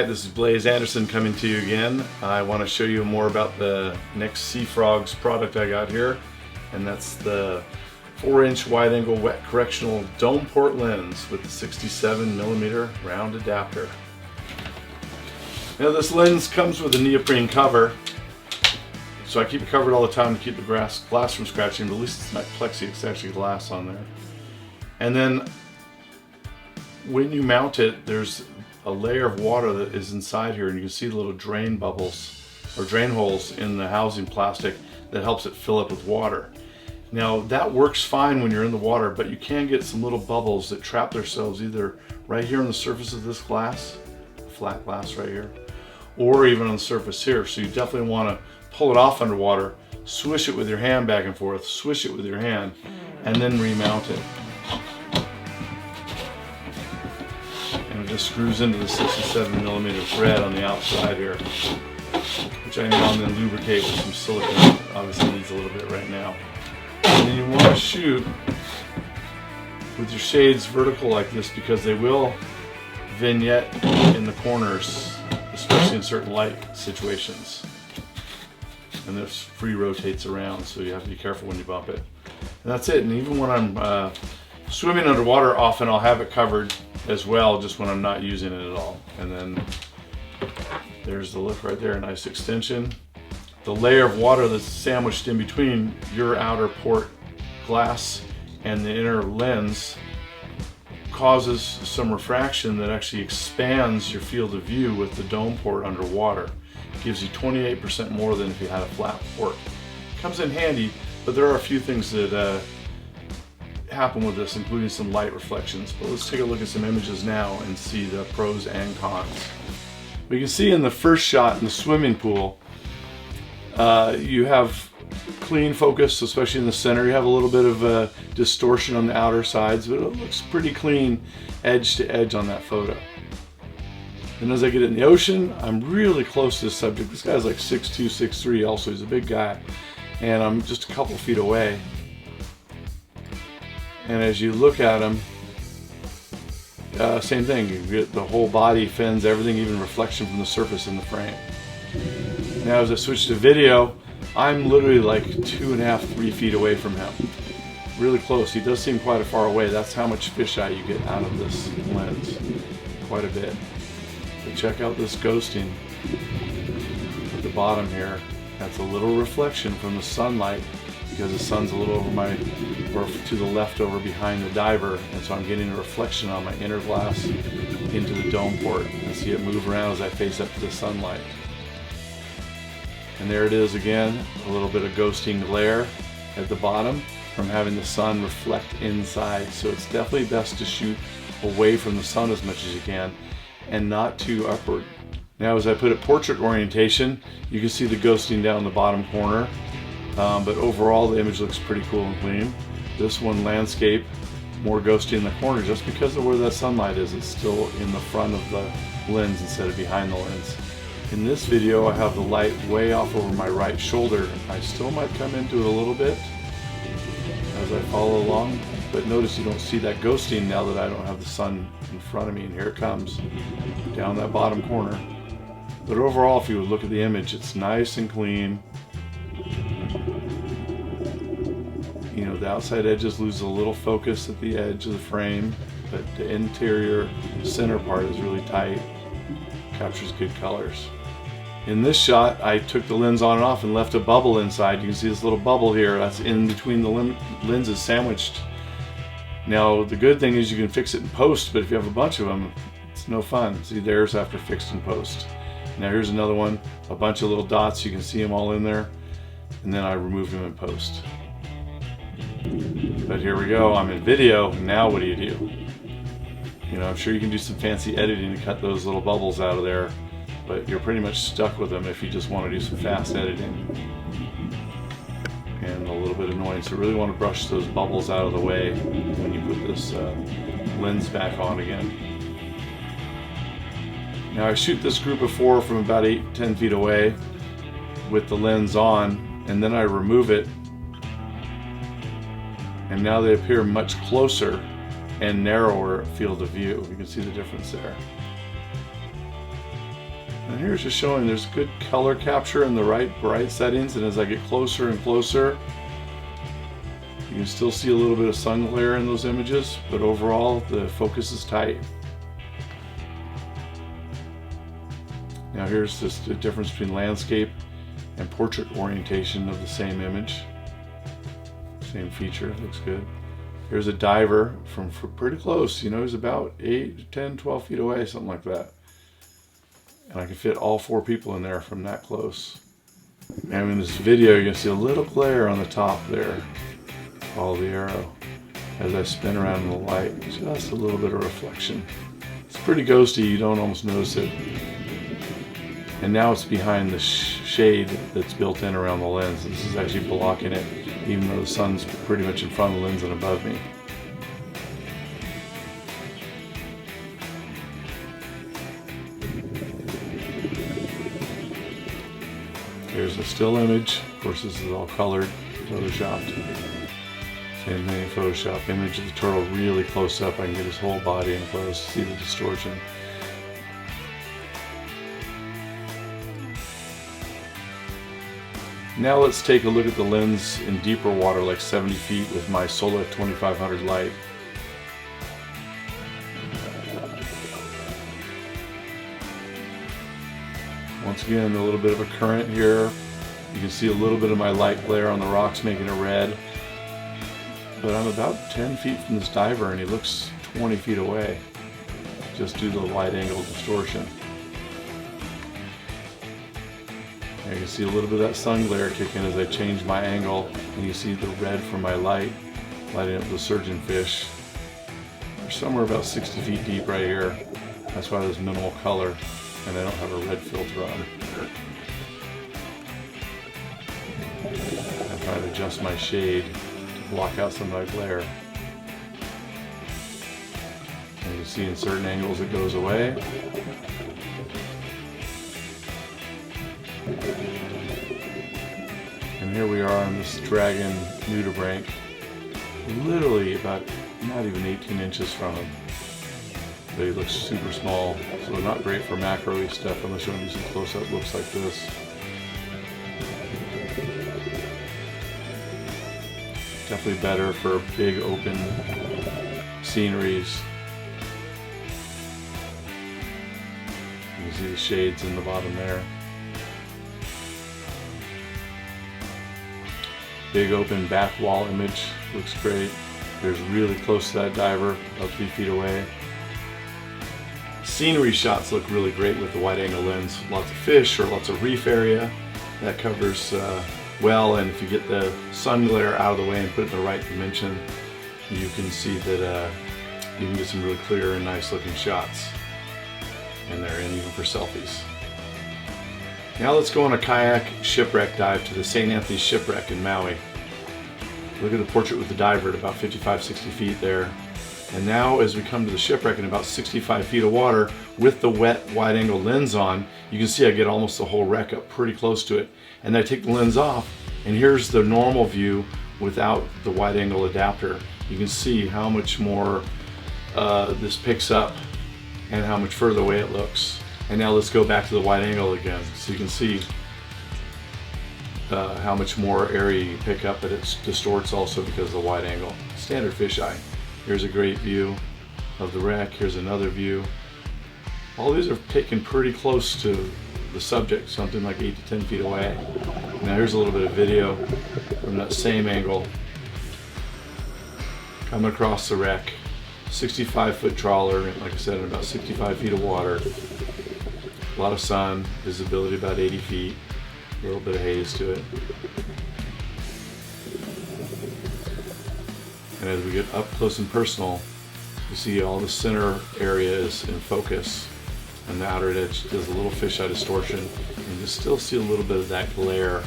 Alright, this is Blaze Anderson coming to you again. I want to show you more about the next Seafrogs product I got here, and that's the 4-inch wide-angle wet correctional dome port lens with the 67mm round adapter. Now this lens comes with a neoprene cover, so I keep it covered all the time to keep the glass from scratching, but at least it's not plexi, it's actually glass on there. And then when you mount it, there's a layer of water that is inside here, and you can see the little drain bubbles or drain holes in the housing plastic that helps it fill up with water. Now that works fine when you're in the water, but you can get some little bubbles that trap themselves either right here on the surface of this glass, flat glass right here, or even on the surface here. So you definitely want to pull it off underwater, swish it with your hand back and forth, swish it with your hand, and then remount it. And it just screws into the 67mm thread on the outside here, which I now and then lubricate with some silicone. Obviously needs a little bit right now. And then you want to shoot with your shades vertical like this, because they will vignette in the corners, especially in certain light situations. And this free rotates around, so you have to be careful when you bump it. And that's it. And even when I'm swimming underwater, often I'll have it covered as well, just when I'm not using it at all. And then there's the look right there, a nice extension. The layer of water that's sandwiched in between your outer port glass and the inner lens causes some refraction that actually expands your field of view with the dome port underwater. Gives you 28% more than if you had a flat port. Comes in handy, but there are a few things that happen with this, including some light reflections. But let's take a look at some images now and see the pros and cons. We can see in the first shot in the swimming pool, you have clean focus, especially in the center. You have a little bit of distortion on the outer sides, but it looks pretty clean edge to edge on that photo. And as I get in the ocean, I'm really close to the subject. This guy's like 6'2", 6'3", also he's a big guy. And I'm just a couple feet away. And as you look at him, same thing, you get the whole body, fins, everything, even reflection from the surface in the frame. Now as I switch to video, I'm literally like 2.5, 3 feet away from him. Really close. He does seem quite a far away. That's how much fisheye you get out of this lens. Quite a bit. But check out this ghosting at the bottom here. That's a little reflection from the sunlight, because the sun's a little over or to the left over behind the diver, and so I'm getting a reflection on my inner glass into the dome port. I see it move around as I face up to the sunlight. And there it is again, a little bit of ghosting glare at the bottom from having the sun reflect inside. So it's definitely best to shoot away from the sun as much as you can, and not too upward. Now as I put it portrait orientation, you can see the ghosting down the bottom corner, but overall the image looks pretty cool and clean. This one, landscape, more ghosting in the corner just because of where that sunlight is. It's still in the front of the lens instead of behind the lens. In this video I have the light way off over my right shoulder. I still might come into it a little bit as I follow along, but notice you don't see that ghosting now that I don't have the sun in front of me, and here it comes down that bottom corner. But overall, if you look at the image, it's nice and clean. You know, the outside edges lose a little focus at the edge of the frame, but the interior center part is really tight, captures good colors. In this shot, I took the lens on and off and left a bubble inside. You can see this little bubble here, that's in between the lenses sandwiched. Now the good thing is you can fix it in post, but if you have a bunch of them, it's no fun. See, there's after fixed in post. Now here's another one, a bunch of little dots, you can see them all in there, and then I removed them in post. But here we go, I'm in video, now what do? You know, I'm sure you can do some fancy editing to cut those little bubbles out of there, but you're pretty much stuck with them if you just want to do some fast editing. And a little bit annoying, so really want to brush those bubbles out of the way when you put this lens back on again. Now I shoot this group of 4 from about 8-10 feet away with the lens on, and then I remove it, and now they appear much closer and narrower field of view. You can see the difference there. And here's just showing there's good color capture in the right bright settings, and as I get closer and closer, you can still see a little bit of sun glare in those images, but overall the focus is tight. Now here's just the difference between landscape and portrait orientation of the same image. Same feature, looks good. Here's a diver from pretty close, you know, he's about 8, 10, 12 feet away, something like that. And I can fit all 4 people in there from that close. Now in this video, you're gonna see a little glare on the top there. Follow the arrow as I spin around in the light. Just a little bit of reflection. It's pretty ghosty, you don't almost notice it. And now it's behind the shade that's built in around the lens. This is actually blocking it, even though the sun's pretty much in front of the lens and above me. Here's a still image. Of course, this is all colored, photoshopped. Same thing, Photoshop image of the turtle really close up. I can get his whole body in close, see the distortion. Now let's take a look at the lens in deeper water, like 70 feet, with my Sola 2500 light. Once again, a little bit of a current here. You can see a little bit of my light glare on the rocks making it red. But I'm about 10 feet from this diver and he looks 20 feet away, just due to the wide angle distortion. I can see a little bit of that sun glare kick in as I change my angle, and you see the red from my light lighting up the surgeonfish. They're somewhere about 60 feet deep right here. That's why there's minimal color, and I don't have a red filter on. I try to adjust my shade to block out some of that glare. And you see in certain angles it goes away. And here we are on this dragon nudibranch, literally about not even 18 inches from him. But he looks super small, so not great for macro-y stuff unless you want to do some close-up looks like this. Definitely better for big open sceneries. You can see the shades in the bottom there. Big open back wall image, looks great. There's really close to that diver, about 3 feet away. Scenery shots look really great with the wide angle lens. Lots of fish or lots of reef area. That covers well, and if you get the sun glare out of the way and put it in the right dimension, you can see that you can get some really clear and nice looking shots in there, and even for selfies. Now let's go on a kayak shipwreck dive to the St. Anthony's Shipwreck in Maui. Look at the portrait with the diver at about 55-60 feet there. And now as we come to the shipwreck in about 65 feet of water with the wet wide angle lens on, you can see I get almost the whole wreck up pretty close to it. And I take the lens off, and here's the normal view without the wide angle adapter. You can see how much more this picks up and how much further away it looks. And now let's go back to the wide angle again, so you can see how much more area you pick up, but it distorts also because of the wide angle. Standard fisheye. Here's a great view of the wreck. Here's another view. All these are taken pretty close to the subject, something like 8 to 10 feet away. Now here's a little bit of video from that same angle. Coming across the wreck. 65-foot trawler, like I said, in about 65 feet of water. A lot of sun, visibility about 80 feet, a little bit of haze to it. And as we get up close and personal, you see all the center area is in focus, and the outer edge does a little fisheye distortion, and you still see a little bit of that glare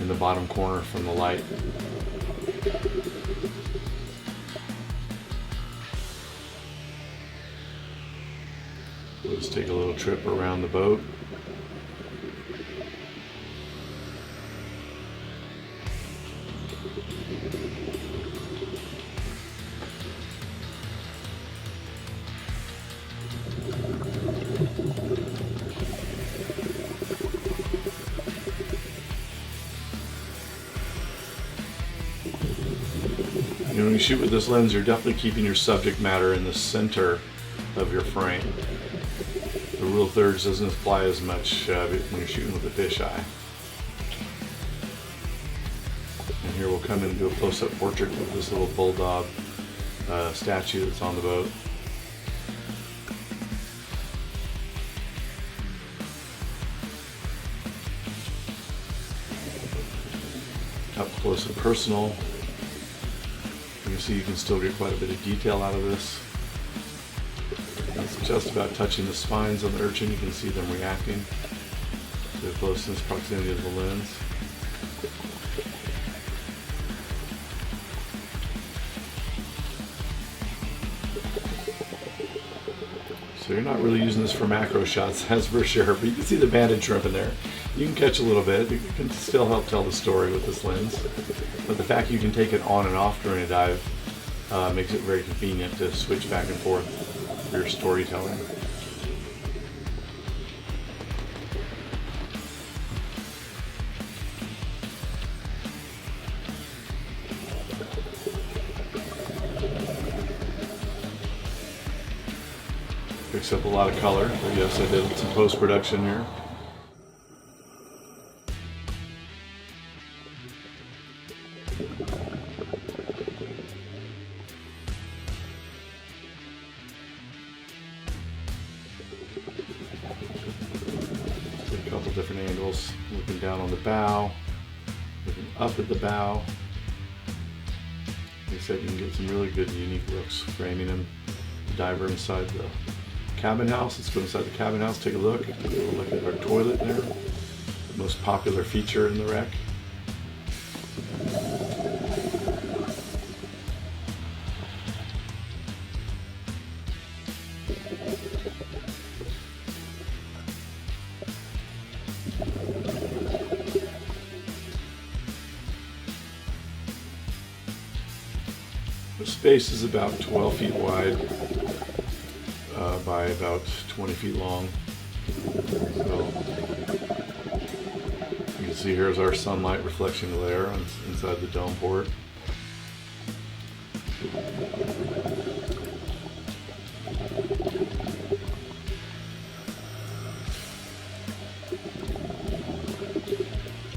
in the bottom corner from the light. Let's take a little trip around the boat. You know, when you shoot with this lens, you're definitely keeping your subject matter in the center of your frame. The rule of thirds doesn't apply as much when you're shooting with a fisheye. And here we'll come in and do a close-up portrait of this little bulldog statue that's on the boat. Up close and personal. You can see you can still get quite a bit of detail out of this. It's just about touching the spines on the urchin. You can see them reacting to the closeness, proximity of the lens. So you're not really using this for macro shots, that's for sure, but you can see the banded shrimp in there. You can catch a little bit, you can still help tell the story with this lens. But the fact you can take it on and off during a dive makes it very convenient to switch back and forth for your storytelling. Picks up a lot of color, but yes, I did some post-production here. A couple different angles, looking down on the bow, looking up at the bow. Like I said, you can get some really good unique looks framing him. Diver inside the cabin house. Let's go inside the cabin house, take a look. Take a look at our toilet there. The most popular feature in the wreck. The space is about 12 feet wide by about 20 feet long. So you can see here's our sunlight reflection glare inside the dome port.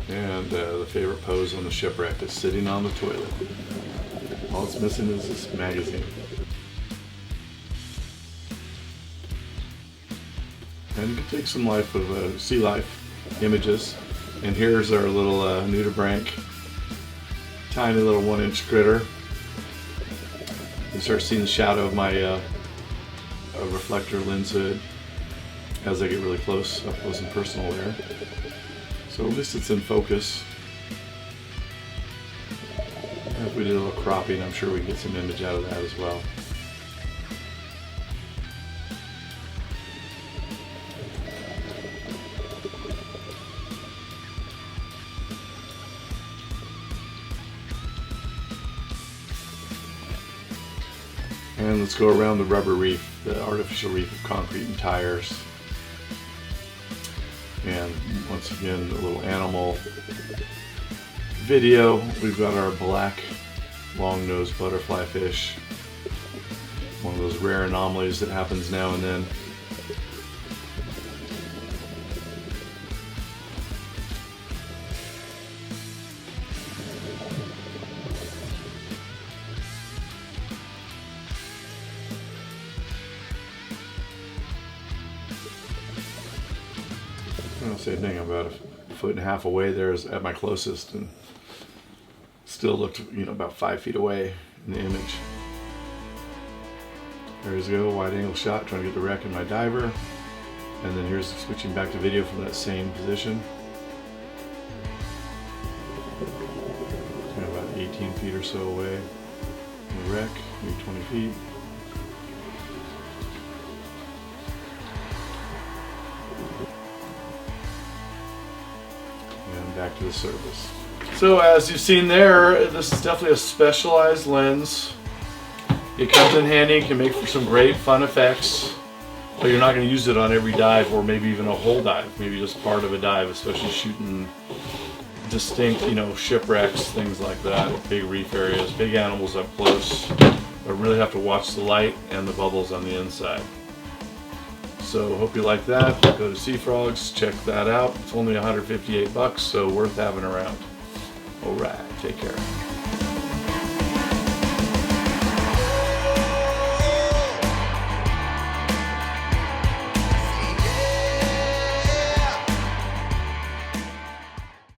And the favorite pose on the shipwreck is sitting on the toilet. All it's missing is this magazine. And you can take some life of sea life images. And here's our little nudibranch, tiny little 1-inch critter. You start seeing the shadow of my reflector lens hood as I get really close, up close and personal there. So at least it's in focus. If we did a little cropping, I'm sure we can get some image out of that as well. And let's go around the rubber reef, the artificial reef of concrete and tires. And once again, the little animal video. We've got our black long-nosed butterfly fish. One of those rare anomalies that happens now and then. Same thing, I'm about a foot and a half away there is at my closest, and still looked, about 5 feet away in the image. There we go, wide angle shot, trying to get the wreck in my diver. And then here's switching back to video from that same position. About 18 feet or so away from the wreck, maybe 20 feet. Back to the surface. So as you've seen there, this is definitely a specialized lens. It comes in handy, it can make for some great fun effects, but you're not going to use it on every dive or maybe even a whole dive, maybe just part of a dive, especially shooting distinct, you know, shipwrecks, things like that, big reef areas, big animals up close. But really have to watch the light and the bubbles on the inside. So hope you like that. Go to Seafrogs, check that out. It's only $158, so worth having around. All right, take care.